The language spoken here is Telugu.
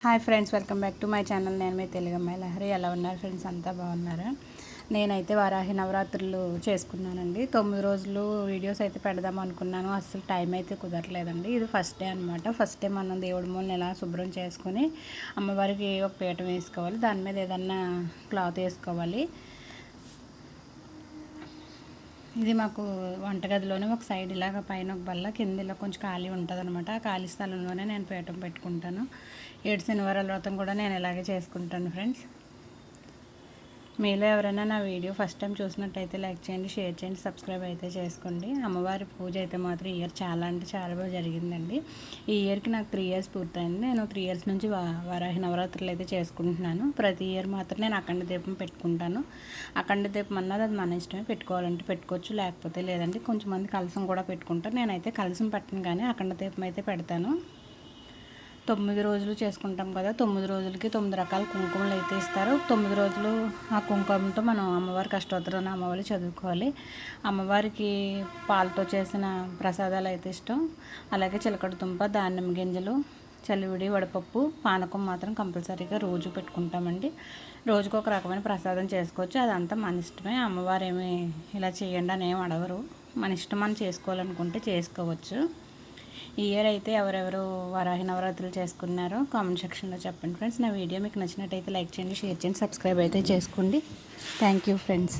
Hi friends, welcome back to my channel. నేను మీ తెలుగు అమ్మాయి లహరి. ఎలా ఉన్నారు ఫ్రెండ్స్? అంతా బాగున్నారా? నేనైతే వారాహి నవరాత్రులు చేసుకున్నానండి. 9 రోజులు వీడియోస్ అయితే పెడదాం అనుకున్నాను. అస్సలు టైం అయితే కుదరలేదండి. ఇది ఫస్ట్ డే అనమాట. ఫస్ట్ డే మనం దేవుడి మూలని ఎలా శుభ్రం చేసుకొని అమ్మవారికి ఒక పీఠం వేసుకోవాలి. దాని మీద ఏదన్నా క్లాత్ వేసుకోవాలి. ఇది మాకు వంటగదిలోనే ఒక సైడ్ ఇలాగ పైన ఒక బల్ల, కింద ఇలా కొంచెం ఖాళీ ఉంటుంది అనమాట. ఆ ఖాళీ స్థలంలోనే నేను పీఠం పెట్టుకుంటాను. 7 శనివారాల వ్రతం కూడా నేను ఇలాగే చేసుకుంటాను ఫ్రెండ్స్. మీలో ఎవరైనా నా వీడియో ఫస్ట్ టైం చూసినట్టయితే లైక్ చేయండి, షేర్ చేయండి, సబ్స్క్రైబ్ అయితే చేసుకోండి. అమ్మవారి పూజ అయితే మాత్రం ఈ ఇయర్ చాలా అంటే చాలా బాగా జరిగిందండి. ఈ ఇయర్కి నాకు 3 ఇయర్స్ పూర్తయింది. నేను 3 ఇయర్స్ నుంచి వారాహి నవరాత్రులు అయితే చేసుకుంటున్నాను. ప్రతి ఇయర్ మాత్రం నేను అఖండ దీపం పెట్టుకుంటాను. అఖండ దీపం అన్నది అది మన ఇష్టమే, పెట్టుకోవాలంటే పెట్టుకోవచ్చు, లేకపోతే లేదండి. కొంచెంమంది కలసం కూడా పెట్టుకుంటారు. నేనైతే కలసం పెట్టను, కానీ అఖండ దీపం అయితే పెడతాను. 9 రోజులు చేసుకుంటాం కదా, 9 రోజులకి 9 రకాల కుంకుమలు అయితే ఇస్తారు. 9 రోజులు ఆ కుంకుమతో మనం అమ్మవారికి అష్టోత్తరం నామావళి చదువుకోవాలి. అమ్మవారికి పాలతో చేసిన ప్రసాదాలు అయితే ఇష్టం. అలాగే చిలకడ దుంప, ధాన్యం గింజలు, చలివిడి, వడపప్పు, పానకం మాత్రం కంపల్సరీగా రోజు పెట్టుకుంటామండి. రోజుకు ఒక రకమైన ప్రసాదం చేసుకోవచ్చు. అదంతా మన ఇష్టమే. అమ్మవారు ఏమి ఇలా చేయండి అని ఏమి అడగరు. మన ఇష్టం, మనం చేసుకోవాలనుకుంటే చేసుకోవచ్చు. ఈ ఇయర్ అయితే ఎవరెవరు వారాహి నవరాత్రులు చేసుకున్నారో కామెంట్ సెక్షన్లో చెప్పండి ఫ్రెండ్స్. నా వీడియో మీకు నచ్చినట్టయితే లైక్ చేయండి, షేర్ చేయండి, సబ్స్క్రైబ్ అయితే చేసుకోండి. Thank you friends.